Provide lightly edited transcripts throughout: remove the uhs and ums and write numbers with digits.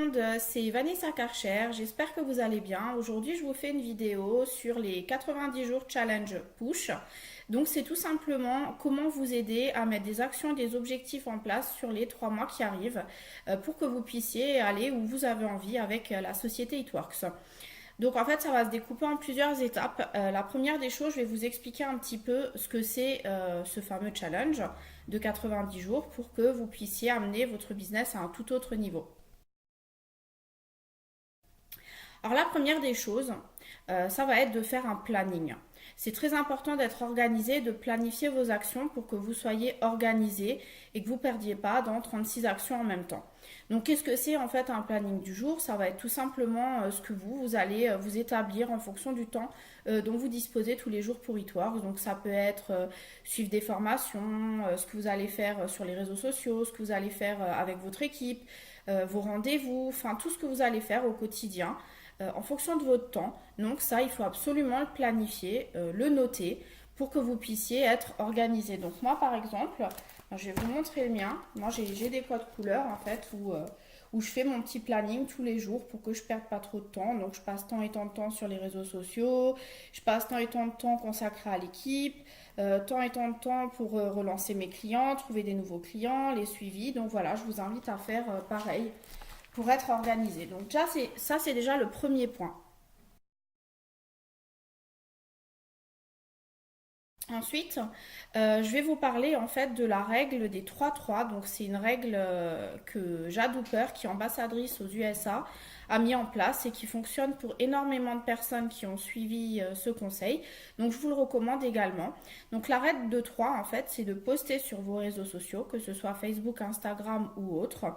monde, c'est Vanessa Karcher, j'espère que vous allez bien. Aujourd'hui je vous fais une vidéo sur les 90 jours challenge push. Donc c'est tout simplement comment vous aider à mettre des actions et des objectifs en place sur les 3 mois qui arrivent pour que vous puissiez aller où vous avez envie avec la société It Works. Donc en fait ça va se découper en plusieurs étapes. La première des choses, je vais vous expliquer un petit peu ce que c'est ce fameux challenge de 90 jours pour que vous puissiez amener votre business à un tout autre niveau. Alors la première des choses, ça va être de faire un planning. C'est très important d'être organisé, de planifier vos actions pour que vous soyez organisé et que vous ne perdiez pas dans 36 actions en même temps. Donc qu'est-ce que c'est en fait un planning du jour? Ça va être tout simplement ce que vous allez vous établir en fonction du temps dont vous disposez tous les jours pour It Works. Donc ça peut être suivre des formations, ce que vous allez faire sur les réseaux sociaux, ce que vous allez faire avec votre équipe, vos rendez-vous, enfin tout ce que vous allez faire au quotidien en fonction de votre temps. Donc ça, il faut absolument le planifier, le noter pour que vous puissiez être organisé. Donc moi, par exemple, je vais vous montrer le mien. Moi, j'ai des codes couleurs en fait où je fais mon petit planning tous les jours pour que je ne perde pas trop de temps. Donc je passe tant et tant de temps sur les réseaux sociaux, je passe tant et tant de temps consacré à l'équipe, tant et tant de temps pour relancer mes clients, trouver des nouveaux clients, les suivis. Donc voilà, je vous invite à faire pareil pour être organisé. Donc déjà, c'est déjà le premier point. Ensuite, je vais vous parler en fait de la règle des 3-3. Donc c'est une règle que Jade Hooper, qui est ambassadrice aux USA, a mis en place et qui fonctionne pour énormément de personnes qui ont suivi ce conseil. Donc je vous le recommande également. Donc la règle de 3 en fait, c'est de poster sur vos réseaux sociaux, que ce soit Facebook, Instagram ou autre,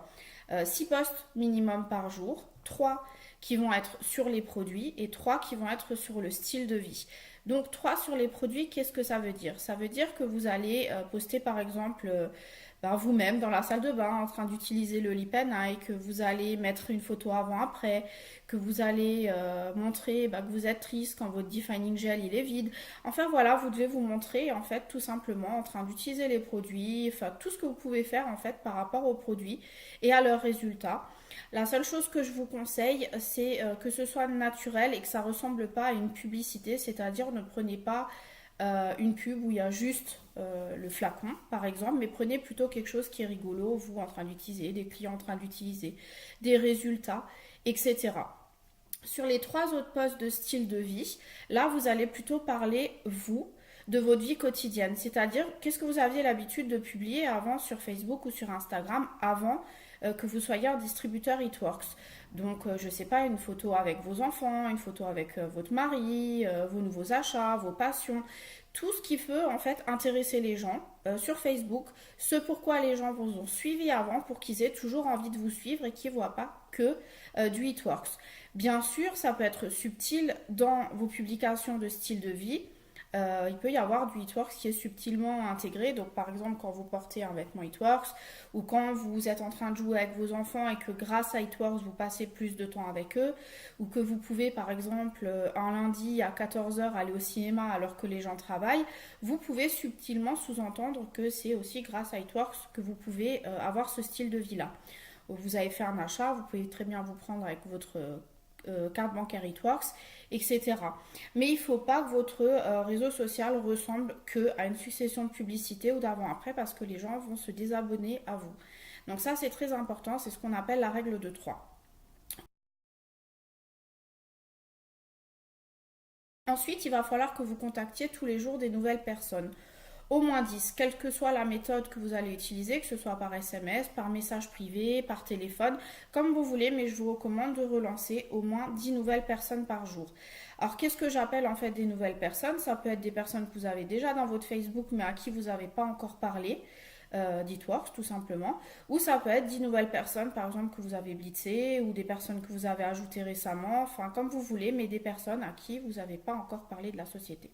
6 posts minimum par jour, 3 qui vont être sur les produits et 3 qui vont être sur le style de vie. Donc 3 sur les produits, qu'est-ce que ça veut dire? Ça veut dire que vous allez poster par exemple vous-même dans la salle de bain en train d'utiliser le Lip and Eye, que vous allez mettre une photo avant-après, que vous allez montrer que vous êtes triste quand votre defining gel il est vide. Enfin voilà, vous devez vous montrer en fait tout simplement en train d'utiliser les produits, enfin tout ce que vous pouvez faire en fait par rapport aux produits et à leurs résultats. La seule chose que je vous conseille, c'est que ce soit naturel et que ça ne ressemble pas à une publicité, c'est-à-dire ne prenez pas une pub où il y a juste le flacon, par exemple, mais prenez plutôt quelque chose qui est rigolo, vous en train d'utiliser, des clients en train d'utiliser, des résultats, etc. Sur les 3 autres postes de style de vie, là, vous allez plutôt parler, vous, de votre vie quotidienne. C'est-à-dire, qu'est-ce que vous aviez l'habitude de publier avant sur Facebook ou sur Instagram, avant que vous soyez un distributeur It Works. Donc, je ne sais pas, une photo avec vos enfants, une photo avec votre mari, vos nouveaux achats, vos passions, tout ce qui peut en fait intéresser les gens sur Facebook, ce pourquoi les gens vous ont suivi avant pour qu'ils aient toujours envie de vous suivre et qu'ils ne voient pas que du It Works. Bien sûr, ça peut être subtil dans vos publications de style de vie. Il peut y avoir du It Works qui est subtilement intégré. Donc, par exemple, quand vous portez un vêtement It Works ou quand vous êtes en train de jouer avec vos enfants et que grâce à It Works, vous passez plus de temps avec eux, ou que vous pouvez, par exemple, un lundi à 14 heures aller au cinéma alors que les gens travaillent, vous pouvez subtilement sous-entendre que c'est aussi grâce à It Works que vous pouvez avoir ce style de vie-là. Vous avez fait un achat, vous pouvez très bien vous prendre avec votre carte bancaire It Works, etc. Mais il ne faut pas que votre réseau social ressemble qu'à une succession de publicités ou d'avant-après parce que les gens vont se désabonner à vous. Donc ça, c'est très important, c'est ce qu'on appelle la règle de 3. Ensuite, il va falloir que vous contactiez tous les jours des nouvelles personnes. Au moins 10, quelle que soit la méthode que vous allez utiliser, que ce soit par SMS, par message privé, par téléphone, comme vous voulez, mais je vous recommande de relancer au moins 10 nouvelles personnes par jour. Alors, qu'est-ce que j'appelle en fait des nouvelles personnes? Ça peut être des personnes que vous avez déjà dans votre Facebook, mais à qui vous n'avez pas encore parlé. d'It Works tout simplement, ou ça peut être 10 nouvelles personnes par exemple que vous avez blitzées ou des personnes que vous avez ajoutées récemment, enfin comme vous voulez, mais des personnes à qui vous n'avez pas encore parlé de la société.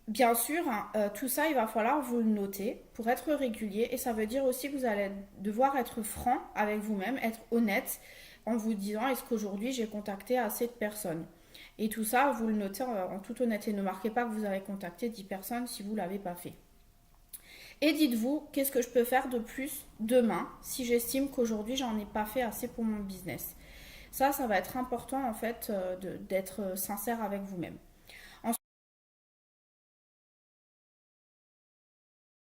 Bien sûr, hein, tout ça, il va falloir vous le noter pour être régulier et ça veut dire aussi que vous allez devoir être franc avec vous-même, être honnête en vous disant est-ce qu'aujourd'hui j'ai contacté assez de personnes. Et tout ça, vous le notez en toute honnêteté. Ne marquez pas que vous avez contacté 10 personnes si vous ne l'avez pas fait. Et dites-vous, qu'est-ce que je peux faire de plus demain si j'estime qu'aujourd'hui, j'en ai pas fait assez pour mon business. Ça va être important en fait d'être sincère avec vous-même.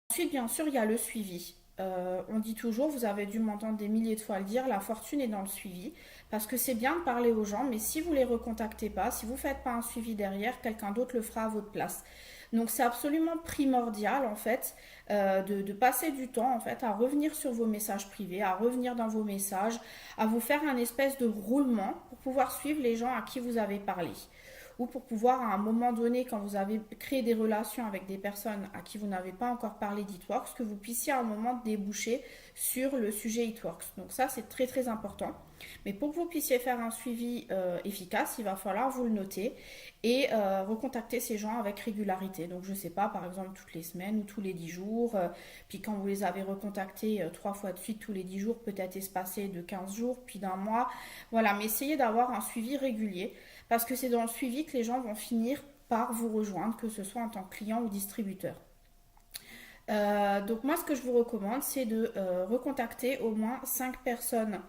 Ensuite, bien sûr, il y a le suivi. On dit toujours, vous avez dû m'entendre des milliers de fois le dire, la fortune est dans le suivi. Parce que c'est bien de parler aux gens, mais si vous ne les recontactez pas, si vous ne faites pas un suivi derrière, quelqu'un d'autre le fera à votre place. Donc c'est absolument primordial en fait de passer du temps en fait à revenir sur vos messages privés, à revenir dans vos messages, à vous faire un espèce de roulement pour pouvoir suivre les gens à qui vous avez parlé ou pour pouvoir à un moment donné, quand vous avez créé des relations avec des personnes à qui vous n'avez pas encore parlé d'Eatworks, que vous puissiez à un moment déboucher sur le sujet Eatworks. Donc ça, c'est très très important. Mais pour que vous puissiez faire un suivi efficace, il va falloir vous le noter et recontacter ces gens avec régularité. Donc je ne sais pas, par exemple toutes les semaines ou tous les 10 jours. Puis quand vous les avez recontactés 3 fois de suite tous les 10 jours, peut-être espacé de 15 jours, puis d'un mois. Voilà, mais essayez d'avoir un suivi régulier parce que c'est dans le suivi que les gens vont finir par vous rejoindre, que ce soit en tant que client ou distributeur. Donc moi, ce que je vous recommande, c'est de recontacter au moins 5 personnes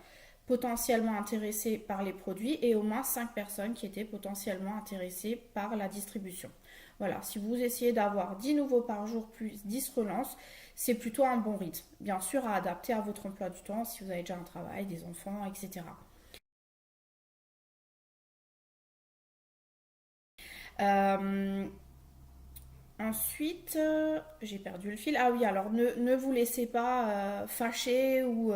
potentiellement intéressées par les produits et au moins 5 personnes qui étaient potentiellement intéressées par la distribution. Voilà, si vous essayez d'avoir 10 nouveaux par jour plus 10 relances, c'est plutôt un bon rythme. Bien sûr, à adapter à votre emploi du temps, si vous avez déjà un travail, des enfants, etc. Euh, Ensuite, j'ai perdu le fil. Ah oui, alors ne vous laissez pas fâcher ou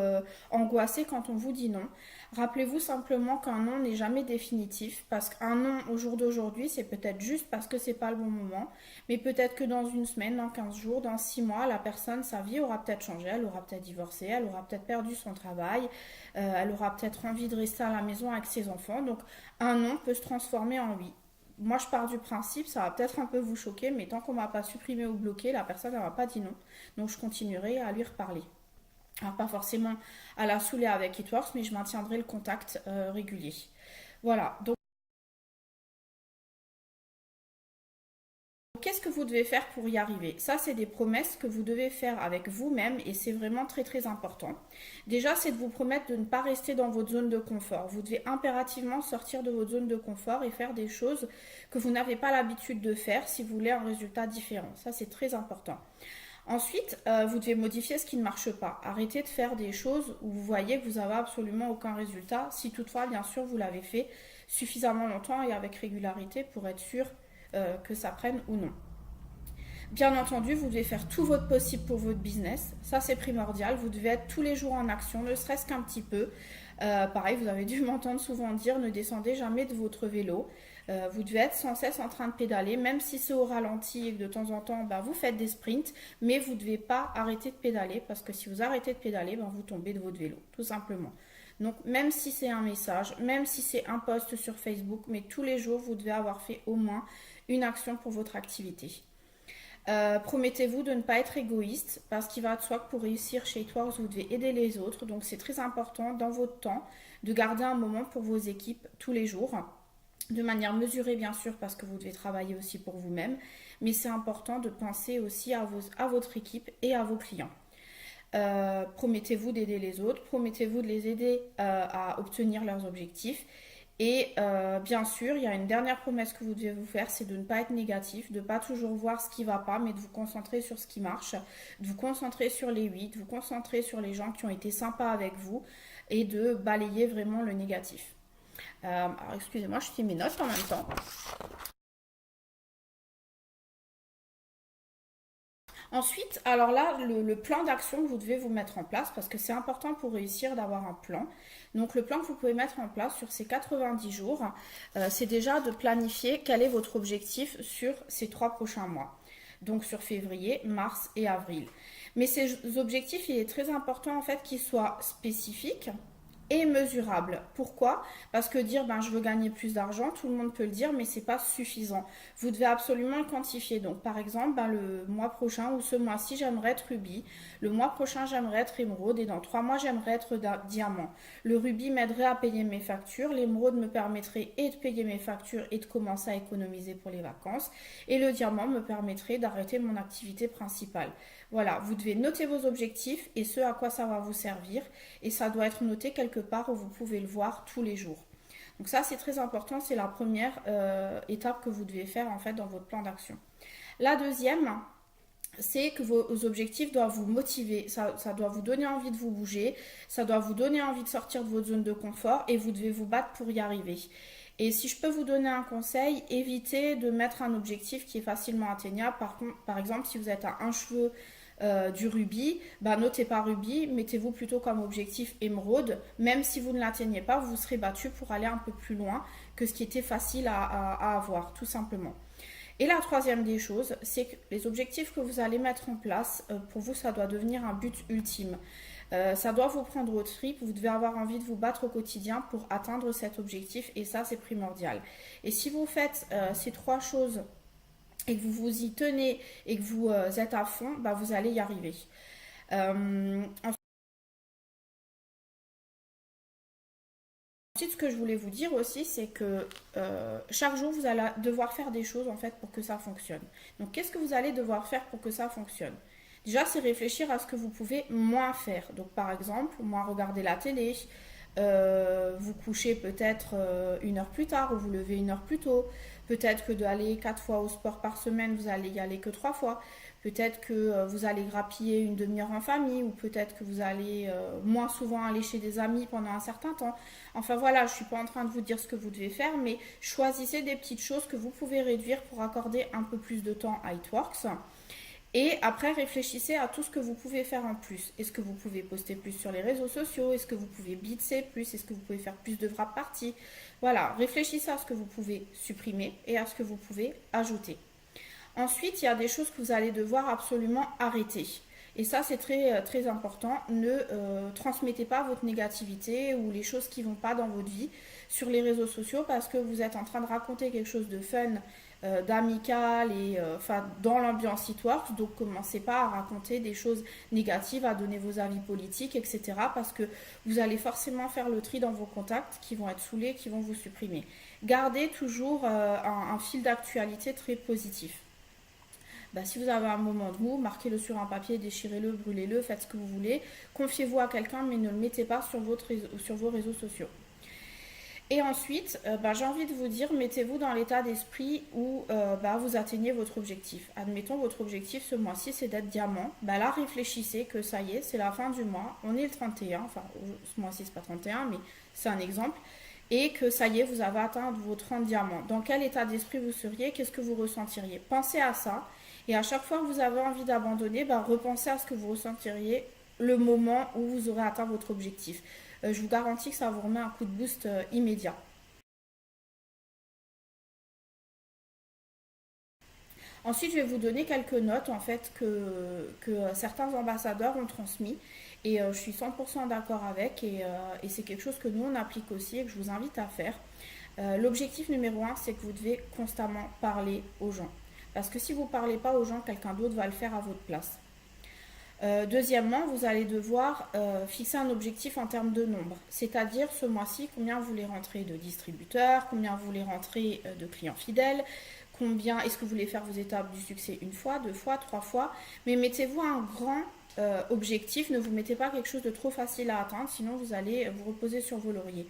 angoisser quand on vous dit non. Rappelez-vous simplement qu'un non n'est jamais définitif parce qu'un non au jour d'aujourd'hui, c'est peut-être juste parce que c'est pas le bon moment, mais peut-être que dans une semaine, dans 15 jours, dans 6 mois, la personne, sa vie aura peut-être changé, elle aura peut-être divorcé, elle aura peut-être perdu son travail, elle aura peut-être envie de rester à la maison avec ses enfants. Donc un non peut se transformer en oui. Moi, je pars du principe, ça va peut-être un peu vous choquer, mais tant qu'on m'a pas supprimé ou bloqué, la personne ne m'a pas dit non. Donc, je continuerai à lui reparler. Alors, pas forcément à la saouler avec Eatworks, mais je maintiendrai le contact régulier. Voilà. Donc, qu'est-ce que vous devez faire pour y arriver? Ça, c'est des promesses que vous devez faire avec vous-même et c'est vraiment très très important. Déjà, c'est de vous promettre de ne pas rester dans votre zone de confort. Vous devez impérativement sortir de votre zone de confort et faire des choses que vous n'avez pas l'habitude de faire si vous voulez un résultat différent. Ça, c'est très important. Ensuite, vous devez modifier ce qui ne marche pas. Arrêtez de faire des choses où vous voyez que vous n'avez absolument aucun résultat, si toutefois, bien sûr, vous l'avez fait suffisamment longtemps et avec régularité pour être sûr que ça prenne ou non. Bien entendu, vous devez faire tout votre possible pour votre business. Ça, c'est primordial. Vous devez être tous les jours en action, ne serait-ce qu'un petit peu. Pareil, vous avez dû m'entendre souvent dire ne descendez jamais de votre vélo. Vous devez être sans cesse en train de pédaler, même si c'est au ralenti et que de temps en temps, vous faites des sprints, mais vous ne devez pas arrêter de pédaler parce que si vous arrêtez de pédaler, vous tombez de votre vélo, tout simplement. Donc, même si c'est un message, même si c'est un post sur Facebook, mais tous les jours, vous devez avoir fait au moins une action pour votre activité. Promettez-vous de ne pas être égoïste parce qu'il va de soi que pour réussir chez Eatworks, vous devez aider les autres. Donc c'est très important dans votre temps de garder un moment pour vos équipes tous les jours. De manière mesurée bien sûr parce que vous devez travailler aussi pour vous-même. Mais c'est important de penser aussi à votre équipe et à vos clients. Promettez-vous d'aider les autres, promettez-vous de les aider à obtenir leurs objectifs. Et bien sûr, il y a une dernière promesse que vous devez vous faire, c'est de ne pas être négatif, de ne pas toujours voir ce qui ne va pas, mais de vous concentrer sur ce qui marche, de vous concentrer sur les 8, de vous concentrer sur les gens qui ont été sympas avec vous et de balayer vraiment le négatif. Alors excusez-moi, je fais mes notes en même temps. Ensuite, alors là, le plan d'action que vous devez vous mettre en place, parce que c'est important pour réussir d'avoir un plan. Donc le plan que vous pouvez mettre en place sur ces 90 jours, c'est déjà de planifier quel est votre objectif sur ces 3 prochains mois. Donc sur février, mars et avril. Mais ces objectifs, il est très important en fait qu'ils soient spécifiques, et mesurable. Pourquoi? Parce que dire ben, je veux gagner plus d'argent, tout le monde peut le dire, mais c'est pas suffisant. Vous devez absolument le quantifier. Donc par exemple, ben, le mois prochain ou ce mois-ci, j'aimerais être rubis. Le mois prochain, j'aimerais être émeraude. Et dans 3 mois, j'aimerais être diamant. Le rubis m'aiderait à payer mes factures. L'émeraude me permettrait et de payer mes factures et de commencer à économiser pour les vacances. Et le diamant me permettrait d'arrêter mon activité principale. Voilà, vous devez noter vos objectifs et ce à quoi ça va vous servir. Et ça doit être noté quelque part où vous pouvez le voir tous les jours. Donc ça, c'est très important. C'est la première étape que vous devez faire en fait dans votre plan d'action. La deuxième, c'est que vos objectifs doivent vous motiver, ça doit vous donner envie de vous bouger, ça doit vous donner envie de sortir de votre zone de confort et vous devez vous battre pour y arriver. Et si je peux vous donner un conseil, évitez de mettre un objectif qui est facilement atteignable. Par exemple, si vous êtes à un cheveu du rubis, bah, notez pas rubis, mettez-vous plutôt comme objectif émeraude. Même si vous ne l'atteignez pas, vous serez battu pour aller un peu plus loin que ce qui était facile à avoir, tout simplement. Et la troisième des choses, c'est que les objectifs que vous allez mettre en place, pour vous, ça doit devenir un but ultime. Ça doit vous prendre au trip, vous devez avoir envie de vous battre au quotidien pour atteindre cet objectif et ça, c'est primordial. Et si vous faites ces trois choses et que vous vous y tenez et que vous êtes à fond, bah, vous allez y arriver. Ensuite, ce que je voulais vous dire aussi, c'est que chaque jour, vous allez devoir faire des choses en fait pour que ça fonctionne. Donc, qu'est-ce que vous allez devoir faire pour que ça fonctionne? Déjà, c'est réfléchir à ce que vous pouvez moins faire. Donc, par exemple, moins regarder la télé, vous couchez peut-être 1 heure plus tard ou vous levez 1 heure plus tôt. Peut-être que d'aller 4 fois au sport par semaine, vous allez y aller que 3 fois. Peut-être que vous allez grappiller une demi-heure en famille ou peut-être que vous allez moins souvent aller chez des amis pendant un certain temps. Enfin voilà, je ne suis pas en train de vous dire ce que vous devez faire, mais choisissez des petites choses que vous pouvez réduire pour accorder un peu plus de temps à It Works. Et après, réfléchissez à tout ce que vous pouvez faire en plus. Est-ce que vous pouvez poster plus sur les réseaux sociaux? Est-ce que vous pouvez blitzer plus? Est-ce que vous pouvez faire plus de wrap parties? Voilà, réfléchissez à ce que vous pouvez supprimer et à ce que vous pouvez ajouter. Ensuite, il y a des choses que vous allez devoir absolument arrêter. Et ça, c'est très, très important. Ne transmettez pas votre négativité ou les choses qui ne vont pas dans votre vie sur les réseaux sociaux parce que vous êtes en train de raconter quelque chose de fun, d'amical et dans l'ambiance It Works. Donc, commencez pas à raconter des choses négatives, à donner vos avis politiques, etc. Parce que vous allez forcément faire le tri dans vos contacts qui vont être saoulés, qui vont vous supprimer. Gardez toujours un fil d'actualité très positif. Bah, si vous avez un moment de mou, marquez-le sur un papier, déchirez-le, brûlez-le, faites ce que vous voulez. Confiez-vous à quelqu'un, mais ne le mettez pas sur vos réseaux sociaux. Et ensuite, j'ai envie de vous dire, mettez-vous dans l'état d'esprit où vous atteignez votre objectif. Admettons, votre objectif ce mois-ci, c'est d'être diamant. Bah, là, réfléchissez que ça y est, c'est la fin du mois. On est le 31, enfin, ce mois-ci, c'est pas 31, mais c'est un exemple. Et que ça y est, vous avez atteint vos 30 diamants. Dans quel état d'esprit vous seriez? Qu'est-ce que vous ressentiriez? Pensez à ça. Et à chaque fois que vous avez envie d'abandonner, repensez à ce que vous ressentiriez le moment où vous aurez atteint votre objectif. Je vous garantis que ça vous remet un coup de boost immédiat. Ensuite, je vais vous donner quelques notes en fait que certains ambassadeurs ont transmis et je suis 100% d'accord avec et c'est quelque chose que nous on applique aussi et que je vous invite à faire. L'objectif numéro un, c'est que vous devez constamment parler aux gens. Parce que si vous ne parlez pas aux gens, quelqu'un d'autre va le faire à votre place. Deuxièmement, vous allez devoir fixer un objectif en termes de nombre. C'est-à-dire ce mois-ci, combien vous voulez rentrer de distributeurs, combien vous voulez rentrer de clients fidèles, combien est-ce que vous voulez faire vos étapes du succès 1 fois, 2 fois, 3 fois. Mais mettez-vous un grand objectif, ne vous mettez pas quelque chose de trop facile à atteindre, sinon vous allez vous reposer sur vos lauriers.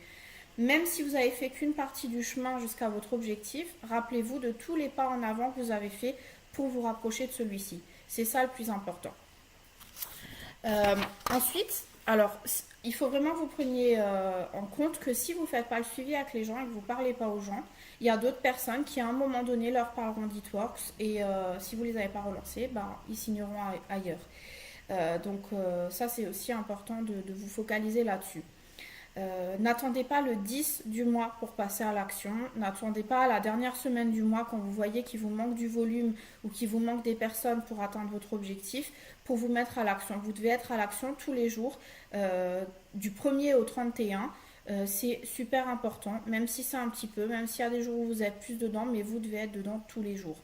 Même si vous avez fait qu'une partie du chemin jusqu'à votre objectif, rappelez-vous de tous les pas en avant que vous avez fait pour vous rapprocher de celui-ci. C'est ça le plus important. Ensuite, alors, il faut vraiment que vous preniez en compte que si vous ne faites pas le suivi avec les gens et que vous ne parlez pas aux gens, il y a d'autres personnes qui à un moment donné leur parleront d'It Works et si vous ne les avez pas relancés, ils signeront ailleurs. Donc ça c'est aussi important de vous focaliser là-dessus. N'attendez pas le 10 du mois pour passer à l'action. N'attendez pas la dernière semaine du mois quand vous voyez qu'il vous manque du volume ou qu'il vous manque des personnes pour atteindre votre objectif pour vous mettre à l'action. Vous devez être à l'action tous les jours, du 1er au 31. C'est super important, même si c'est un petit peu, même s'il y a des jours où vous êtes plus dedans, mais vous devez être dedans tous les jours.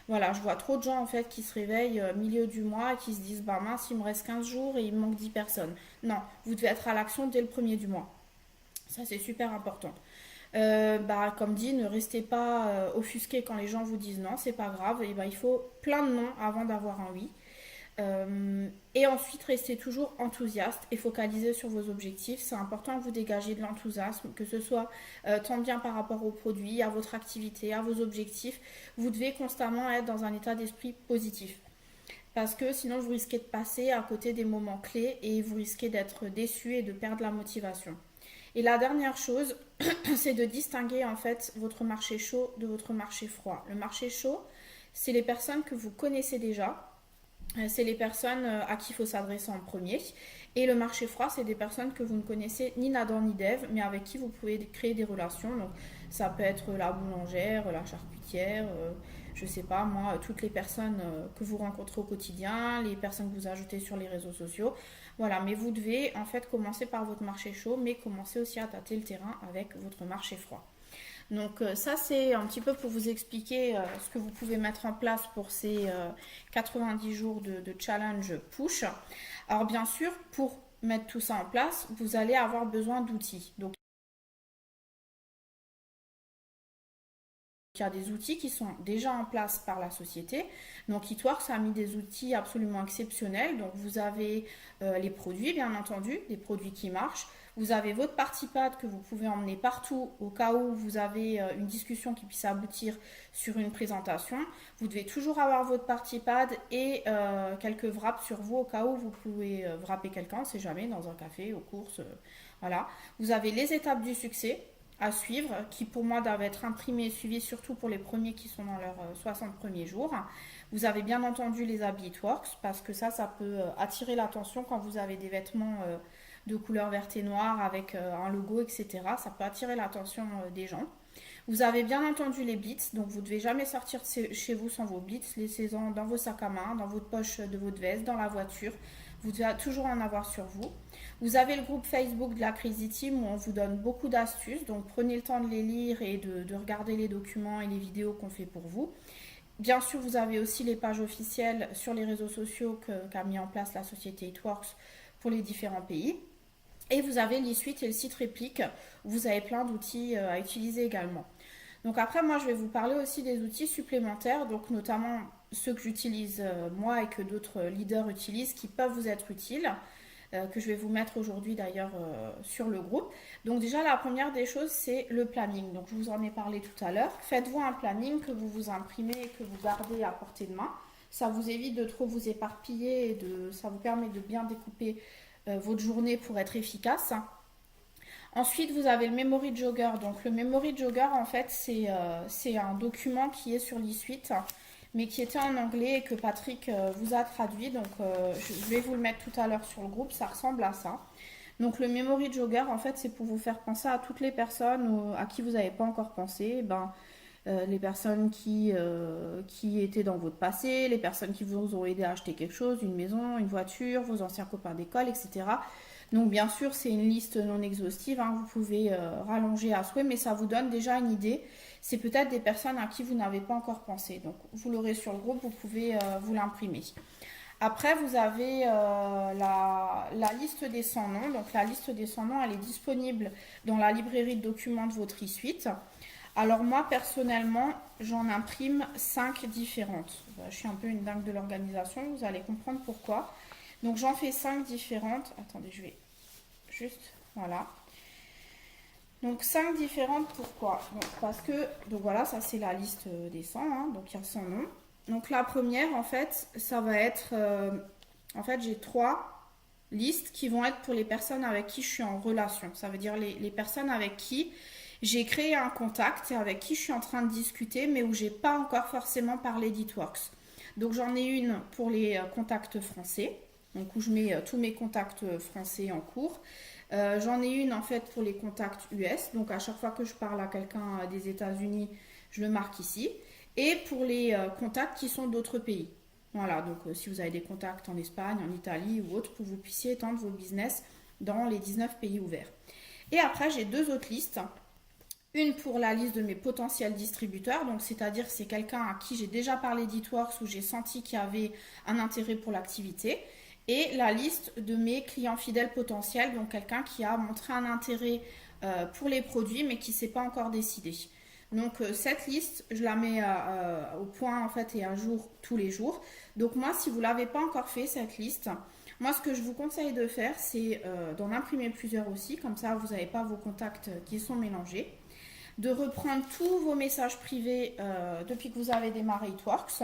Voilà, je vois trop de gens en fait qui se réveillent milieu du mois et qui se disent bah mince, il me reste 15 jours et il me manque 10 personnes. Non, vous devez être à l'action dès le 1er du mois. Ça, c'est super important. Comme dit, ne restez pas offusqué quand les gens vous disent non, c'est pas grave. Et il faut plein de non avant d'avoir un oui. Et ensuite, restez toujours enthousiaste et focalisé sur vos objectifs. C'est important que vous dégagiez de l'enthousiasme, que ce soit tant bien par rapport aux produits, à votre activité, à vos objectifs. Vous devez constamment être dans un état d'esprit positif. Parce que sinon, vous risquez de passer à côté des moments clés et vous risquez d'être déçu et de perdre la motivation. Et la dernière chose, c'est de distinguer en fait votre marché chaud de votre marché froid. Le marché chaud, c'est les personnes que vous connaissez déjà. C'est les personnes à qui il faut s'adresser en premier. Et le marché froid, c'est des personnes que vous ne connaissez ni Nadan ni Dev, mais avec qui vous pouvez créer des relations. Donc, ça peut être la boulangère, la charcutière, je sais pas moi, toutes les personnes que vous rencontrez au quotidien, les personnes que vous ajoutez sur les réseaux sociaux. Voilà, mais vous devez en fait commencer par votre marché chaud, mais commencer aussi à tâter le terrain avec votre marché froid. Donc ça c'est un petit peu pour vous expliquer ce que vous pouvez mettre en place pour ces 90 jours de challenge push. Alors bien sûr, pour mettre tout ça en place, vous allez avoir besoin d'outils. Donc il y a des outils qui sont déjà en place par la société. Donc Eatworks a mis des outils absolument exceptionnels. Donc vous avez les produits, bien entendu, des produits qui marchent. Vous avez votre party pad que vous pouvez emmener partout au cas où vous avez une discussion qui puisse aboutir sur une présentation. Vous devez toujours avoir votre party pad et quelques wraps sur vous au cas où vous pouvez wrapper quelqu'un, on ne sait jamais, dans un café, aux courses. Voilà. Vous avez les étapes du succès à suivre, qui pour moi doivent être imprimés et suivis, surtout pour les premiers qui sont dans leurs 60 premiers jours. Vous avez bien entendu les habits Eatworks, parce que ça peut attirer l'attention quand vous avez des vêtements de couleur verte et noire avec un logo, etc. Ça peut attirer l'attention des gens. Vous avez bien entendu les blitz, donc vous ne devez jamais sortir de chez vous sans vos blitz. Laissez-en dans vos sacs à main, dans votre poche de votre veste, dans la voiture. Vous devez toujours en avoir sur vous. Vous avez le groupe Facebook de la Crazy Team où on vous donne beaucoup d'astuces. Donc prenez le temps de les lire et de regarder les documents et les vidéos qu'on fait pour vous. Bien sûr, vous avez aussi les pages officielles sur les réseaux sociaux qu'a mis en place la société Eatworks pour les différents pays. Et vous avez l'e-suite et le site réplique où vous avez plein d'outils à utiliser également. Donc après, moi, je vais vous parler aussi des outils supplémentaires, donc notamment ceux que j'utilise moi et que d'autres leaders utilisent qui peuvent vous être utiles, que je vais vous mettre aujourd'hui d'ailleurs sur le groupe. Donc déjà, la première des choses, c'est le planning. Donc je vous en ai parlé tout à l'heure. Faites-vous un planning que vous vous imprimez et que vous gardez à portée de main. Ça vous évite de trop vous éparpiller et ça vous permet de bien découper votre journée pour être efficace. Ensuite, vous avez le Memory Jogger. Donc, le Memory Jogger, en fait, c'est un document qui est sur l'e-suite, mais qui était en anglais et que Patrick vous a traduit. Donc, je vais vous le mettre tout à l'heure sur le groupe. Ça ressemble à ça. Donc, le Memory Jogger, en fait, c'est pour vous faire penser à toutes les personnes à qui vous n'avez pas encore pensé. Les personnes qui étaient dans votre passé, les personnes qui vous ont aidé à acheter quelque chose, une maison, une voiture, vos anciens copains d'école, etc. Donc bien sûr, c'est une liste non exhaustive, hein, vous pouvez rallonger à souhait, mais ça vous donne déjà une idée. C'est peut-être des personnes à qui vous n'avez pas encore pensé. Donc vous l'aurez sur le groupe, vous pouvez vous l'imprimer. Après, vous avez la liste des 100 noms. Donc la liste des 100 noms, elle est disponible dans la librairie de documents de votre e-suite. Alors moi, personnellement, j'en imprime 5 différentes. Je suis un peu une dingue de l'organisation, vous allez comprendre pourquoi. Donc j'en fais 5 différentes. Attendez, je vais juste... Voilà. Donc 5 différentes, pourquoi? Parce que, donc voilà, ça c'est la liste des 100, hein, donc il y a 100 noms. Donc la première, en fait, ça va être... en fait, j'ai 3 listes qui vont être pour les personnes avec qui je suis en relation. Ça veut dire les personnes avec qui j'ai créé un contact et avec qui je suis en train de discuter, mais où j'ai pas encore forcément parlé d'Eatworks. Donc j'en ai une pour les contacts français, donc où je mets tous mes contacts français en cours. J'en ai une en fait pour les contacts US. Donc à chaque fois que je parle à quelqu'un des États-Unis, je le marque ici. Et pour les contacts qui sont d'autres pays. Voilà, donc si vous avez des contacts en Espagne, en Italie ou autre, pour que vous puissiez étendre vos business dans les 19 pays ouverts. Et après, j'ai deux autres listes. Une pour la liste de mes potentiels distributeurs, donc c'est-à-dire que c'est quelqu'un à qui j'ai déjà parlé d'Eatworks où j'ai senti qu'il y avait un intérêt pour l'activité. Et la liste de mes clients fidèles potentiels, donc quelqu'un qui a montré un intérêt pour les produits mais qui ne s'est pas encore décidé. Donc cette liste, je la mets au point en fait et à jour tous les jours. Donc moi, si vous ne l'avez pas encore fait cette liste, moi ce que je vous conseille de faire, c'est d'en imprimer plusieurs aussi, comme ça vous n'avez pas vos contacts qui sont mélangés. De reprendre tous vos messages privés depuis que vous avez démarré Eatworks.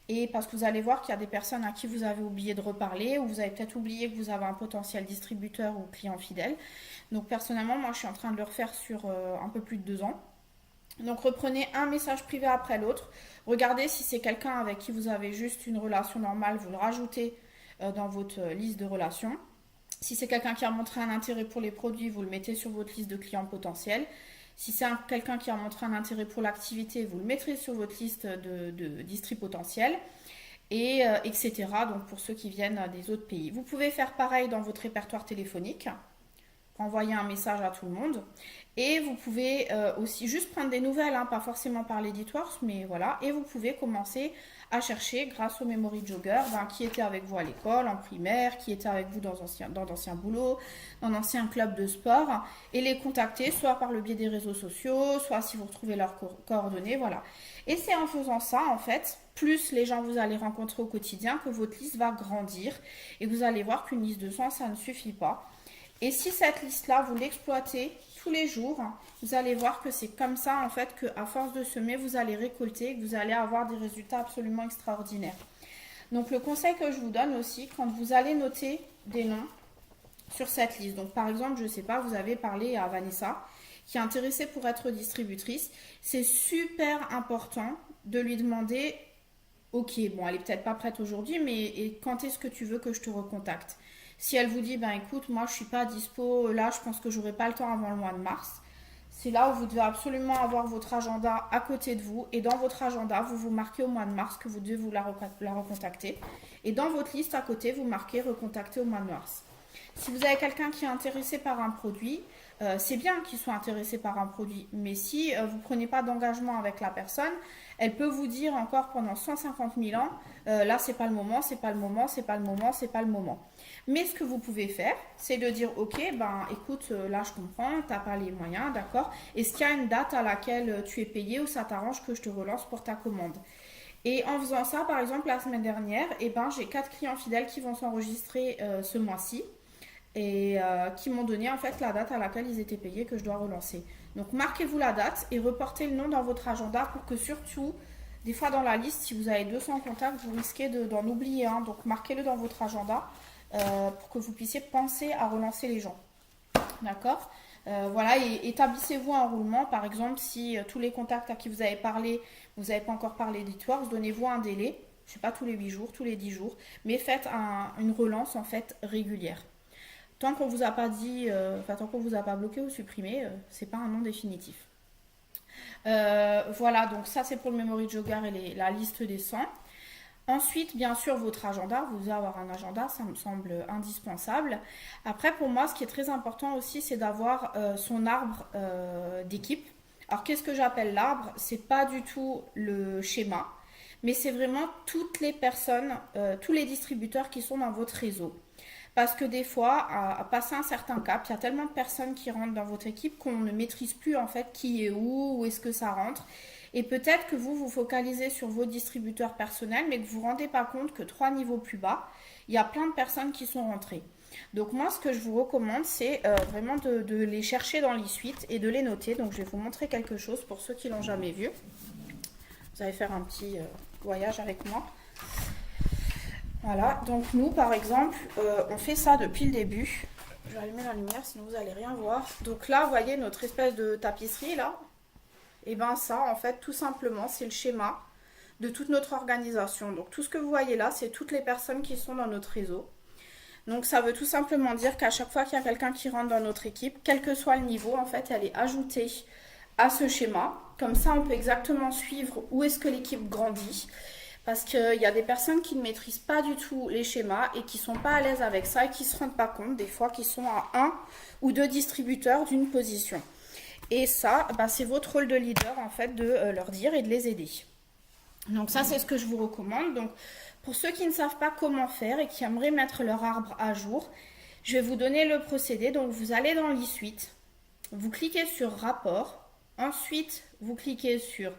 Et parce que vous allez voir qu'il y a des personnes à qui vous avez oublié de reparler ou vous avez peut-être oublié que vous avez un potentiel distributeur ou client fidèle. Donc personnellement, moi je suis en train de le refaire sur un peu plus de 2 ans. Donc reprenez un message privé après l'autre. Regardez si c'est quelqu'un avec qui vous avez juste une relation normale, vous le rajoutez dans votre liste de relations. Si c'est quelqu'un qui a montré un intérêt pour les produits, vous le mettez sur votre liste de clients potentiels. Si c'est quelqu'un qui a montré un intérêt pour l'activité, vous le mettrez sur votre liste de distri potentiels, et etc. Donc pour ceux qui viennent des autres pays. Vous pouvez faire pareil dans votre répertoire téléphonique, envoyer un message à tout le monde. Et vous pouvez aussi juste prendre des nouvelles, hein, pas forcément par l'Eatworks, mais voilà. Et vous pouvez commencer à chercher, grâce au Memory Jogger, qui était avec vous à l'école, en primaire, qui était avec vous dans d'anciens boulots, dans d'anciens clubs de sport, et les contacter soit par le biais des réseaux sociaux, soit si vous retrouvez leurs coordonnées, voilà. Et c'est en faisant ça, en fait, plus les gens que vous allez rencontrer au quotidien, que votre liste va grandir. Et vous allez voir qu'une liste de 100, ça ne suffit pas. Et si cette liste-là, vous l'exploitez tous les jours, vous allez voir que c'est comme ça, en fait, qu'à force de semer, vous allez récolter, que vous allez avoir des résultats absolument extraordinaires. Donc, le conseil que je vous donne aussi, quand vous allez noter des noms sur cette liste, donc par exemple, je ne sais pas, vous avez parlé à Vanessa, qui est intéressée pour être distributrice, c'est super important de lui demander, ok, bon, elle est peut-être pas prête aujourd'hui, mais quand est-ce que tu veux que je te recontacte? Si elle vous dit, ben écoute, moi je suis pas dispo, là je pense que j'aurai pas le temps avant le mois de mars, c'est là où vous devez absolument avoir votre agenda à côté de vous. Et dans votre agenda, vous vous marquez au mois de mars que vous devez la recontacter. Et dans votre liste à côté, vous marquez recontacter au mois de mars. Si vous avez quelqu'un qui est intéressé par un produit, c'est bien qu'il soit intéressé par un produit. Mais si vous ne prenez pas d'engagement avec la personne, elle peut vous dire encore pendant 150 000 ans, là c'est pas le moment, c'est pas le moment, c'est pas le moment, c'est pas le moment. Mais ce que vous pouvez faire, c'est de dire, ok, ben écoute, là je comprends, t'as pas les moyens, d'accord. Est-ce qu'il y a une date à laquelle tu es payé ou ça t'arrange que je te relance pour ta commande? Et en faisant ça, par exemple, la semaine dernière, eh ben, j'ai 4 clients fidèles qui vont s'enregistrer ce mois-ci et qui m'ont donné en fait la date à laquelle ils étaient payés que je dois relancer. Donc marquez-vous la date et reportez le nom dans votre agenda pour que surtout, des fois dans la liste, si vous avez 200 contacts, vous risquez d'en oublier un. Donc marquez-le dans votre agenda pour que vous puissiez penser à relancer les gens. D'accord. Voilà, et établissez-vous un roulement. Par exemple, si tous les contacts à qui vous avez parlé, vous n'avez pas encore parlé d'Eatworks, donnez-vous un délai. Je ne sais pas, tous les 8 jours, tous les 10 jours. Mais faites une relance en fait régulière. Tant qu'on vous a pas dit, tant qu'on vous a pas bloqué ou supprimé, c'est pas un nom définitif. Voilà, donc ça c'est pour le Memory Jogger et la liste des 100. Ensuite, bien sûr, votre agenda. Vous devez avoir un agenda, ça me semble indispensable. Après, pour moi, ce qui est très important aussi, c'est d'avoir son arbre d'équipe. Alors, qu'est-ce que j'appelle l'arbre? C'est pas du tout le schéma, mais c'est vraiment toutes les personnes, tous les distributeurs qui sont dans votre réseau. Parce que des fois, à passer un certain cap, il y a tellement de personnes qui rentrent dans votre équipe qu'on ne maîtrise plus en fait qui est où est-ce que ça rentre. Et peut-être que vous vous focalisez sur vos distributeurs personnels, mais que vous ne vous rendez pas compte que 3 niveaux plus bas, il y a plein de personnes qui sont rentrées. Donc moi, ce que je vous recommande, c'est vraiment de les chercher dans l'e-suite et de les noter. Donc je vais vous montrer quelque chose pour ceux qui ne l'ont jamais vu. Vous allez faire un petit voyage avec moi. Voilà, donc nous par exemple, on fait ça depuis le début. Je vais allumer la lumière, sinon vous n'allez rien voir. Donc là, vous voyez notre espèce de tapisserie là. Et bien ça, en fait, tout simplement, c'est le schéma de toute notre organisation. Donc tout ce que vous voyez là, c'est toutes les personnes qui sont dans notre réseau. Donc ça veut tout simplement dire qu'à chaque fois qu'il y a quelqu'un qui rentre dans notre équipe, quel que soit le niveau, en fait, elle est ajoutée à ce schéma. Comme ça, on peut exactement suivre où est-ce que l'équipe grandit. Parce qu'il y a des personnes qui ne maîtrisent pas du tout les schémas et qui ne sont pas à l'aise avec ça et qui ne se rendent pas compte des fois qu'ils sont à un ou deux distributeurs d'une position. Et ça, bah, c'est votre rôle de leader en fait de leur dire et de les aider. Donc ça, c'est ce que je vous recommande. Donc pour ceux qui ne savent pas comment faire et qui aimeraient mettre leur arbre à jour, je vais vous donner le procédé. Donc vous allez dans l'e-suite, vous cliquez sur rapport, ensuite vous cliquez sur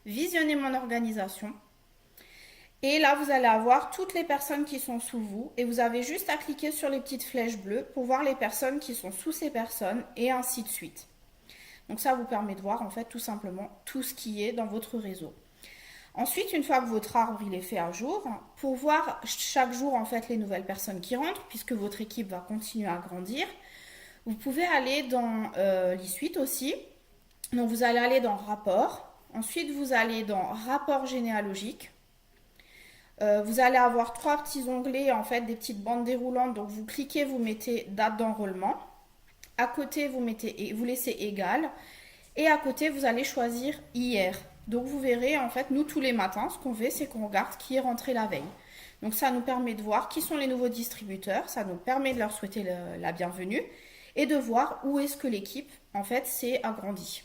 visionner mon organisation. Et là, vous allez avoir toutes les personnes qui sont sous vous et vous avez juste à cliquer sur les petites flèches bleues pour voir les personnes qui sont sous ces personnes et ainsi de suite. Donc ça vous permet de voir en fait tout simplement tout ce qui est dans votre réseau. Ensuite, une fois que votre arbre il est fait à jour, pour voir chaque jour en fait les nouvelles personnes qui rentrent, puisque votre équipe va continuer à grandir, vous pouvez aller dans l'e-suite aussi. Donc vous allez aller dans rapport, ensuite vous allez dans rapport généalogique. Vous allez avoir trois petits onglets, en fait, des petites bandes déroulantes. Donc vous cliquez, vous mettez date d'enrôlement. À côté, vous laissez égal. Et à côté, vous allez choisir hier. Donc vous verrez, en fait, nous tous les matins, ce qu'on fait, c'est qu'on regarde qui est rentré la veille. Donc ça nous permet de voir qui sont les nouveaux distributeurs. Ça nous permet de leur souhaiter la bienvenue et de voir où est-ce que l'équipe, en fait, s'est agrandie.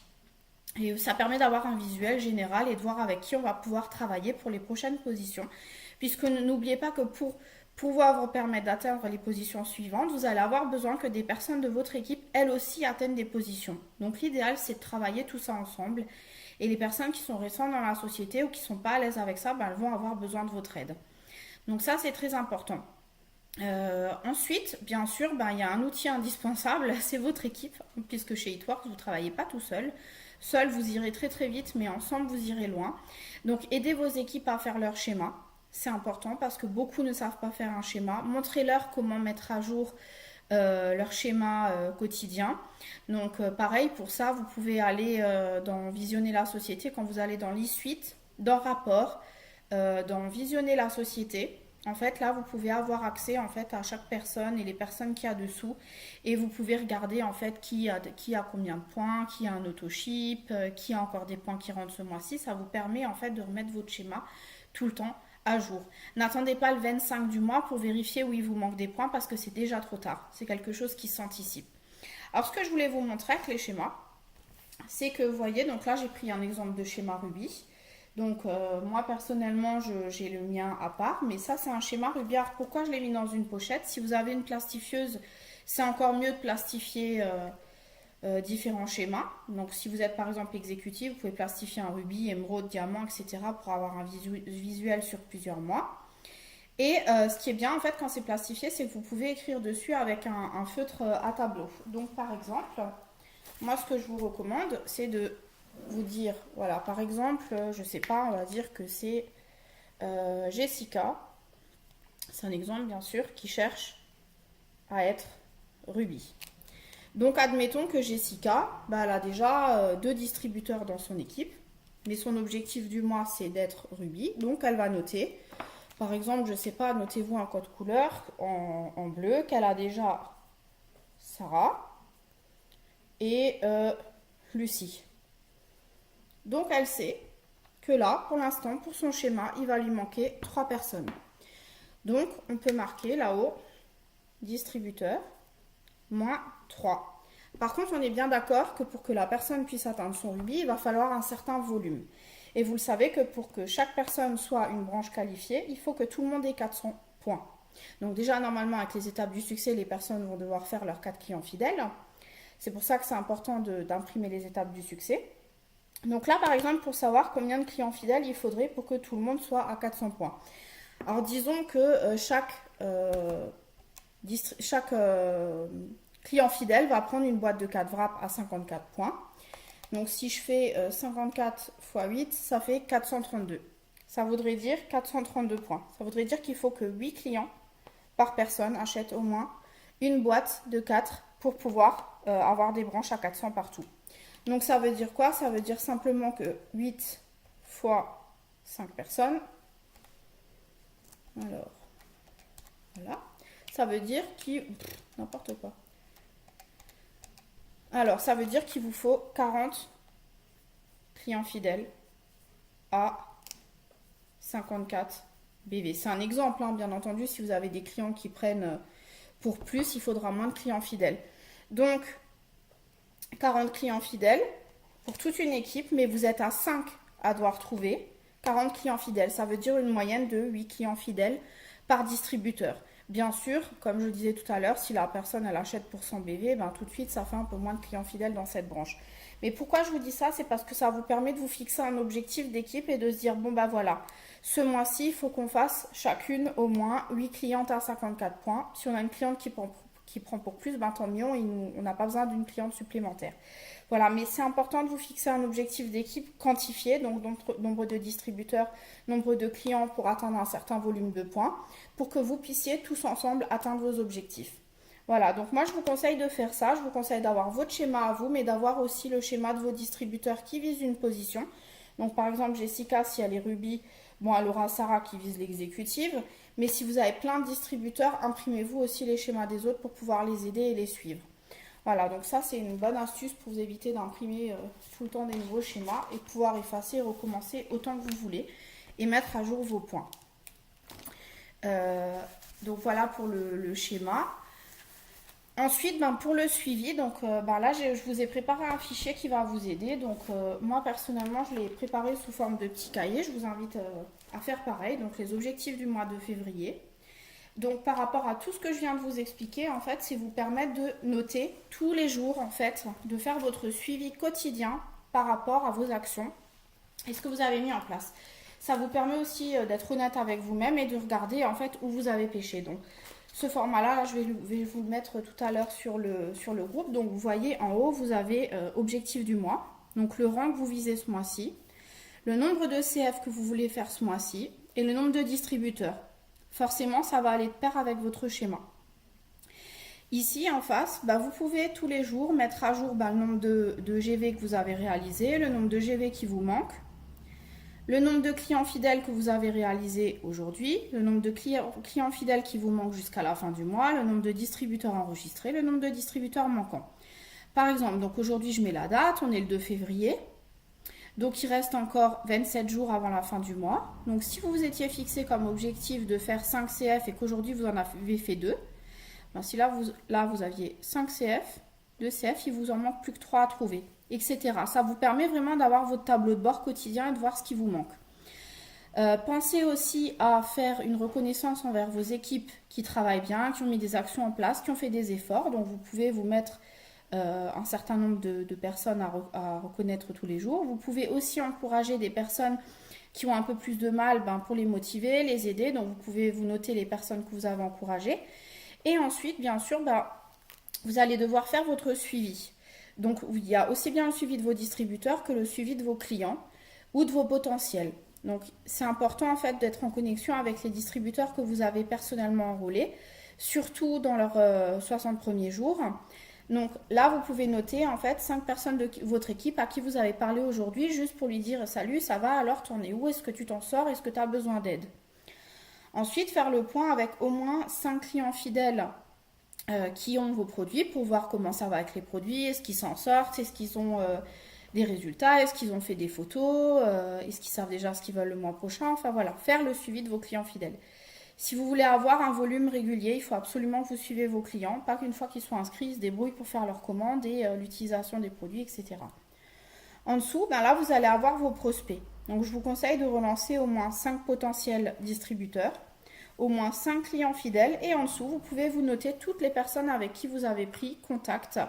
Et ça permet d'avoir un visuel général et de voir avec qui on va pouvoir travailler pour les prochaines positions. Puisque n'oubliez pas que pour pouvoir vous permettre d'atteindre les positions suivantes, vous allez avoir besoin que des personnes de votre équipe, elles aussi, atteignent des positions. Donc l'idéal, c'est de travailler tout ça ensemble. Et les personnes qui sont récentes dans la société ou qui ne sont pas à l'aise avec ça, ben, elles vont avoir besoin de votre aide. Donc ça, c'est très important. Ensuite, bien sûr, ben, il y a un outil indispensable, c'est votre équipe, puisque chez Eatworks, vous ne travaillez pas tout seul. Seul, vous irez très très vite, mais ensemble, vous irez loin. Donc, aidez vos équipes à faire leur schéma. C'est important parce que beaucoup ne savent pas faire un schéma. Montrez-leur comment mettre à jour leur schéma quotidien. Donc, pareil, pour ça, vous pouvez aller dans Visionner la société quand vous allez dans l'e-suite, dans Rapport, dans Visionner la société. En fait, là, vous pouvez avoir accès en fait à chaque personne et les personnes qu'il y a dessous, et vous pouvez regarder en fait qui a combien de points, qui a un autoship, qui a encore des points qui rentrent ce mois-ci. Ça vous permet en fait de remettre votre schéma tout le temps à jour. N'attendez pas le 25 du mois pour vérifier où il vous manque des points parce que c'est déjà trop tard. C'est quelque chose qui s'anticipe. Alors, ce que je voulais vous montrer avec les schémas, c'est que vous voyez, donc là, j'ai pris un exemple de schéma Ruby. Donc moi personnellement j'ai le mien à part, mais ça c'est un schéma Ruby. Alors pourquoi je l'ai mis dans une pochette? Si vous avez une plastifieuse, c'est encore mieux de plastifier différents schémas. Donc si vous êtes par exemple exécutif, vous pouvez plastifier un rubis, émeraude, diamant, etc. pour avoir un visuel sur plusieurs mois. Et ce qui est bien en fait quand c'est plastifié, c'est que vous pouvez écrire dessus avec un feutre à tableau. Donc par exemple, moi ce que je vous recommande, c'est de vous dire, voilà, par exemple, je sais pas, on va dire que c'est Jessica, c'est un exemple bien sûr, qui cherche à être Ruby. Donc admettons que Jessica, bah, elle a déjà deux distributeurs dans son équipe, mais son objectif du mois c'est d'être Ruby, donc elle va noter, par exemple, je sais pas, notez-vous un code couleur en bleu, qu'elle a déjà Sarah et Lucie. Donc elle sait que là, pour l'instant, pour son schéma, il va lui manquer 3 personnes. Donc on peut marquer là-haut, distributeur, moins 3. Par contre, on est bien d'accord que pour que la personne puisse atteindre son rubis, il va falloir un certain volume. Et vous le savez que pour que chaque personne soit une branche qualifiée, il faut que tout le monde ait 400 points. Donc déjà, normalement, avec les étapes du succès, les personnes vont devoir faire leurs 4 clients fidèles. C'est pour ça que c'est important d'imprimer les étapes du succès. Donc là, par exemple, pour savoir combien de clients fidèles il faudrait pour que tout le monde soit à 400 points. Alors disons que chaque client fidèle va prendre une boîte de 4 wraps à 54 points. Donc si je fais 54 x 8, ça fait 432. Ça voudrait dire 432 points. Ça voudrait dire qu'il faut que 8 clients par personne achètent au moins une boîte de 4 pour pouvoir avoir des branches à 400 partout. Donc ça veut dire quoi? Ça veut dire simplement que 8 fois 5 personnes. Alors, voilà. ça veut dire n'importe quoi. Alors, ça veut dire qu'il vous faut 40 clients fidèles à 54 BV. C'est un exemple, hein, bien entendu. Si vous avez des clients qui prennent pour plus, il faudra moins de clients fidèles. Donc, 40 clients fidèles pour toute une équipe, mais vous êtes à 5 à devoir trouver. 40 clients fidèles, ça veut dire une moyenne de 8 clients fidèles par distributeur. Bien sûr, comme je disais tout à l'heure, si la personne elle achète pour 100 BV, ben, tout de suite ça fait un peu moins de clients fidèles dans cette branche. Mais pourquoi je vous dis ça? C'est parce que ça vous permet de vous fixer un objectif d'équipe et de se dire, bon bah voilà, ce mois-ci, il faut qu'on fasse chacune au moins 8 clientes à 54 points. Si on a une cliente qui prend pour plus, ben tant mieux, on n'a pas besoin d'une cliente supplémentaire. Voilà, mais c'est important de vous fixer un objectif d'équipe quantifié, donc nombre de distributeurs, nombre de clients pour atteindre un certain volume de points, pour que vous puissiez tous ensemble atteindre vos objectifs. Voilà, donc moi je vous conseille de faire ça, je vous conseille d'avoir votre schéma à vous, mais d'avoir aussi le schéma de vos distributeurs qui visent une position. Donc par exemple Jessica, si elle est Ruby, bon elle aura Sarah qui vise l'exécutive, mais si vous avez plein de distributeurs, imprimez-vous aussi les schémas des autres pour pouvoir les aider et les suivre. Voilà, donc ça c'est une bonne astuce pour vous éviter d'imprimer tout le temps des nouveaux schémas et pouvoir effacer et recommencer autant que vous voulez et mettre à jour vos points. Donc voilà pour le schéma. Ensuite, ben, pour le suivi, donc là je vous ai préparé un fichier qui va vous aider. Donc moi personnellement je l'ai préparé sous forme de petit cahier. Je vous invite à faire pareil. Donc les objectifs du mois de février. Donc par rapport à tout ce que je viens de vous expliquer, en fait, c'est vous permettre de noter tous les jours, en fait, de faire votre suivi quotidien par rapport à vos actions et ce que vous avez mis en place. Ça vous permet aussi d'être honnête avec vous-même et de regarder en fait où vous avez péché. Donc ce format-là, je vais vous le mettre tout à l'heure sur le groupe. Donc vous voyez en haut, vous avez objectif du mois, donc le rang que vous visez ce mois-ci, le nombre de CF que vous voulez faire ce mois-ci et le nombre de distributeurs. Forcément, ça va aller de pair avec votre schéma. Ici, en face, vous pouvez tous les jours mettre à jour le nombre de GV que vous avez réalisé, le nombre de GV qui vous manque, le nombre de clients fidèles que vous avez réalisé aujourd'hui, le nombre de clients fidèles qui vous manquent jusqu'à la fin du mois, le nombre de distributeurs enregistrés, le nombre de distributeurs manquants. Par exemple, donc aujourd'hui, je mets la date, on est le 2 février. Donc il reste encore 27 jours avant la fin du mois. Donc si vous vous étiez fixé comme objectif de faire 5 CF et qu'aujourd'hui vous en avez fait 2, si là vous aviez 5 CF, 2 CF, il vous en manque plus que 3 à trouver, etc. Ça vous permet vraiment d'avoir votre tableau de bord quotidien et de voir ce qui vous manque. Pensez aussi à faire une reconnaissance envers vos équipes qui travaillent bien, qui ont mis des actions en place, qui ont fait des efforts. Donc vous pouvez vous mettre un certain nombre de personnes à reconnaître tous les jours. Vous pouvez aussi encourager des personnes qui ont un peu plus de mal pour les motiver, les aider. Donc vous pouvez vous noter les personnes que vous avez encouragées. Et ensuite, bien sûr, vous allez devoir faire votre suivi. Donc il y a aussi bien le suivi de vos distributeurs que le suivi de vos clients ou de vos potentiels. Donc c'est important en fait d'être en connexion avec les distributeurs que vous avez personnellement enrôlés, surtout dans leurs 60 premiers jours. Donc là, vous pouvez noter en fait 5 personnes de votre équipe à qui vous avez parlé aujourd'hui juste pour lui dire salut, ça va, alors t'en es où? Est-ce que tu t'en sors? Est-ce que tu as besoin d'aide? Ensuite, faire le point avec au moins 5 clients fidèles qui ont vos produits pour voir comment ça va avec les produits, est-ce qu'ils s'en sortent, est-ce qu'ils ont des résultats, est-ce qu'ils ont fait des photos, est-ce qu'ils savent déjà ce qu'ils veulent le mois prochain? Enfin voilà, faire le suivi de vos clients fidèles. Si vous voulez avoir un volume régulier, il faut absolument que vous suivez vos clients, pas qu'une fois qu'ils sont inscrits, ils se débrouillent pour faire leurs commandes et l'utilisation des produits, etc. En dessous, là, vous allez avoir vos prospects. Donc, je vous conseille de relancer au moins 5 potentiels distributeurs, au moins 5 clients fidèles. Et en dessous, vous pouvez vous noter toutes les personnes avec qui vous avez pris contact,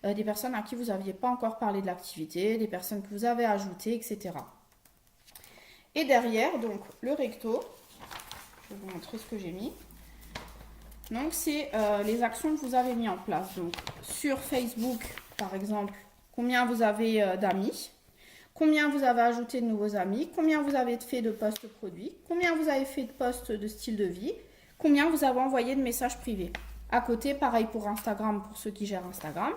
des personnes à qui vous n'aviez pas encore parlé de l'activité, des personnes que vous avez ajoutées, etc. Et derrière, donc, le recto. Je vais vous montrer ce que j'ai mis. Donc, c'est les actions que vous avez mis en place. Donc, sur Facebook, par exemple, combien vous avez d'amis, combien vous avez ajouté de nouveaux amis, combien vous avez fait de posts produits, combien vous avez fait de posts de style de vie, combien vous avez envoyé de messages privés. À côté, pareil pour Instagram, pour ceux qui gèrent Instagram.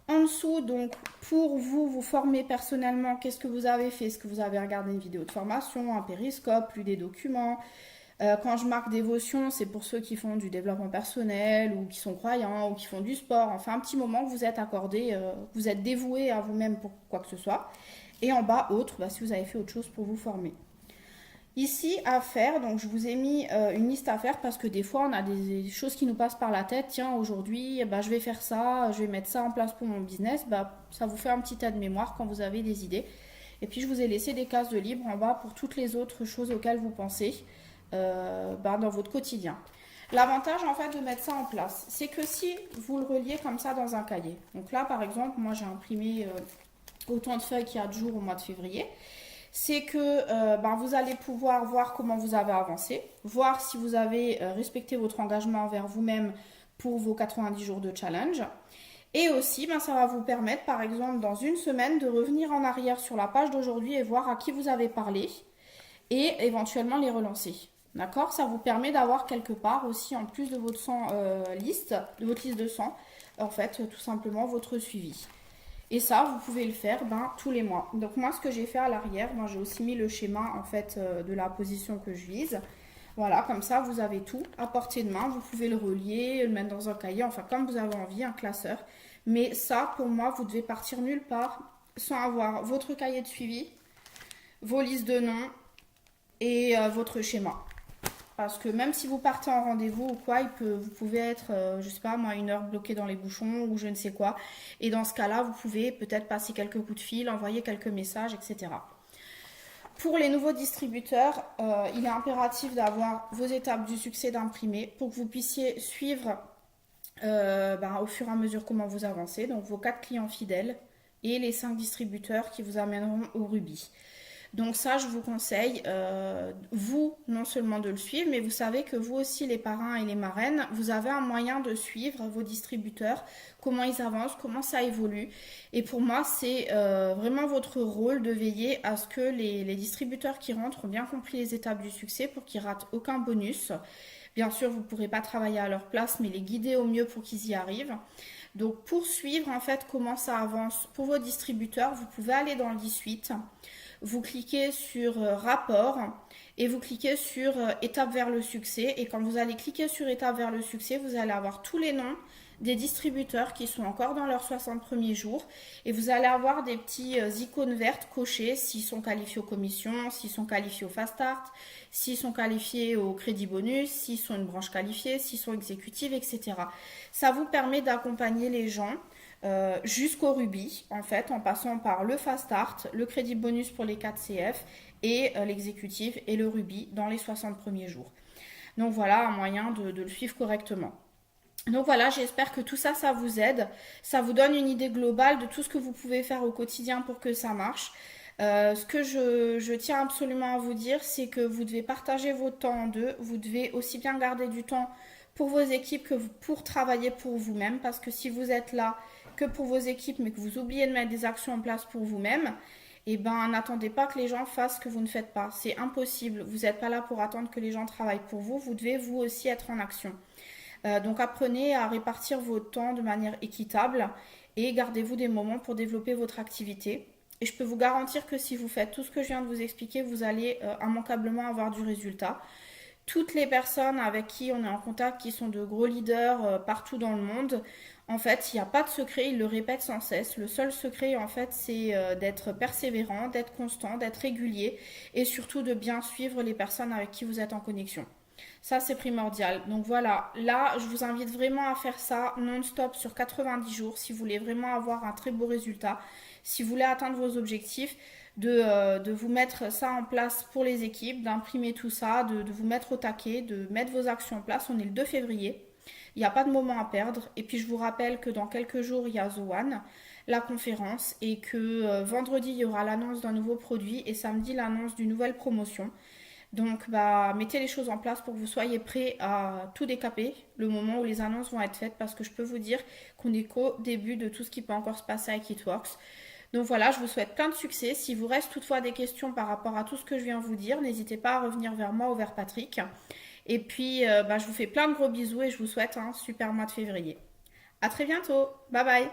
En dessous, donc, pour vous former personnellement, qu'est-ce que vous avez fait? Est-ce que vous avez regardé une vidéo de formation, un périscope, lu des documents? Quand je marque dévotion, c'est pour ceux qui font du développement personnel ou qui sont croyants ou qui font du sport. Enfin, un petit moment que vous êtes accordé, vous êtes dévoué à vous-même pour quoi que ce soit. Et en bas, autre, bah, si vous avez fait autre chose pour vous former. Ici, à faire, donc je vous ai mis une liste à faire parce que des fois, on a des choses qui nous passent par la tête. Tiens, aujourd'hui, bah, je vais faire ça, je vais mettre ça en place pour mon business. Bah, ça vous fait un petit aide-mémoire quand vous avez des idées. Et puis, je vous ai laissé des cases de libre en bas pour toutes les autres choses auxquelles vous pensez bah, dans votre quotidien. L'avantage en fait de mettre ça en place, c'est que si vous le reliez comme ça dans un cahier, donc là par exemple, moi j'ai imprimé autant de feuilles qu'il y a de jours au mois de février, c'est que ben, vous allez pouvoir voir comment vous avez avancé, voir si vous avez respecté votre engagement envers vous-même pour vos 90 jours de challenge. Et aussi, ben, ça va vous permettre, par exemple, dans une semaine, de revenir en arrière sur la page d'aujourd'hui et voir à qui vous avez parlé et éventuellement les relancer. D'accord? Ça vous permet d'avoir quelque part aussi, en plus de votre liste, de votre liste de 100, en fait, tout simplement votre suivi. Et ça, vous pouvez le faire ben, tous les mois. Donc moi, ce que j'ai fait à l'arrière, ben, j'ai aussi mis le schéma en fait de la position que je vise. Voilà, comme ça, vous avez tout à portée de main. Vous pouvez le relier, le mettre dans un cahier, enfin comme vous avez envie, un classeur. Mais ça, pour moi, vous devez partir nulle part sans avoir votre cahier de suivi, vos listes de noms et votre schéma. Parce que même si vous partez en rendez-vous ou quoi, vous pouvez être, je sais pas moi, une heure bloqué dans les bouchons ou je ne sais quoi. Et dans ce cas-là, vous pouvez peut-être passer quelques coups de fil, envoyer quelques messages, etc. Pour les nouveaux distributeurs, il est impératif d'avoir vos étapes du succès d'imprimé pour que vous puissiez suivre ben, au fur et à mesure comment vous avancez. Donc vos 4 clients fidèles et les 5 distributeurs qui vous amèneront au rubis. Donc ça, je vous conseille, vous, non seulement de le suivre, mais vous savez que vous aussi, les parrains et les marraines, vous avez un moyen de suivre vos distributeurs, comment ils avancent, comment ça évolue. Et pour moi, c'est vraiment votre rôle de veiller à ce que les distributeurs qui rentrent ont bien compris les étapes du succès pour qu'ils ratent aucun bonus. Bien sûr, vous ne pourrez pas travailler à leur place, mais les guider au mieux pour qu'ils y arrivent. Donc pour suivre en fait comment ça avance pour vos distributeurs, vous pouvez aller dans le 18. Vous cliquez sur rapport et vous cliquez sur étape vers le succès. Et quand vous allez cliquer sur étape vers le succès, vous allez avoir tous les noms des distributeurs qui sont encore dans leurs 60 premiers jours. Et vous allez avoir des petits icônes vertes cochées s'ils sont qualifiés aux commissions, s'ils sont qualifiés au Fast Start, s'ils sont qualifiés au crédit bonus, s'ils sont une branche qualifiée, s'ils sont exécutifs, etc. Ça vous permet d'accompagner les gens jusqu'au rubis, en fait, en passant par le Fast Start, le crédit bonus pour les 4 CF et l'exécutif et le rubis dans les 60 premiers jours. Donc voilà un moyen de le suivre correctement. Donc voilà, j'espère que tout ça, ça vous aide. Ça vous donne une idée globale de tout ce que vous pouvez faire au quotidien pour que ça marche. Ce que je tiens absolument à vous dire, c'est que vous devez partager votre temps en deux. Vous devez aussi bien garder du temps pour vos équipes que pour travailler pour vous-même. Parce que si vous êtes là que pour vos équipes, mais que vous oubliez de mettre des actions en place pour vous-même, eh ben, n'attendez pas que les gens fassent ce que vous ne faites pas. C'est impossible. Vous n'êtes pas là pour attendre que les gens travaillent pour vous. Vous devez vous aussi être en action. Donc apprenez à répartir votre temps de manière équitable et gardez-vous des moments pour développer votre activité. Et je peux vous garantir que si vous faites tout ce que je viens de vous expliquer, vous allez immanquablement avoir du résultat. Toutes les personnes avec qui on est en contact, qui sont de gros leaders partout dans le monde, en fait, il n'y a pas de secret, ils le répètent sans cesse. Le seul secret, en fait, c'est d'être persévérant, d'être constant, d'être régulier et surtout de bien suivre les personnes avec qui vous êtes en connexion. Ça, c'est primordial. Donc voilà, là, je vous invite vraiment à faire ça non-stop sur 90 jours si vous voulez vraiment avoir un très beau résultat, si vous voulez atteindre vos objectifs, de vous mettre ça en place pour les équipes, d'imprimer tout ça, de vous mettre au taquet, de mettre vos actions en place. On est le 2 février. Il n'y a pas de moment à perdre. Et puis je vous rappelle que dans quelques jours, il y a The One, la conférence, et que vendredi, il y aura l'annonce d'un nouveau produit et samedi, l'annonce d'une nouvelle promotion. Donc, bah, mettez les choses en place pour que vous soyez prêts à tout décaper le moment où les annonces vont être faites parce que je peux vous dire qu'on n'est qu'au début de tout ce qui peut encore se passer avec It Works. Donc voilà, je vous souhaite plein de succès. Si vous reste toutefois des questions par rapport à tout ce que je viens de vous dire, n'hésitez pas à revenir vers moi ou vers Patrick. Et puis, bah, je vous fais plein de gros bisous et je vous souhaite un super mois de février. À très bientôt. Bye bye.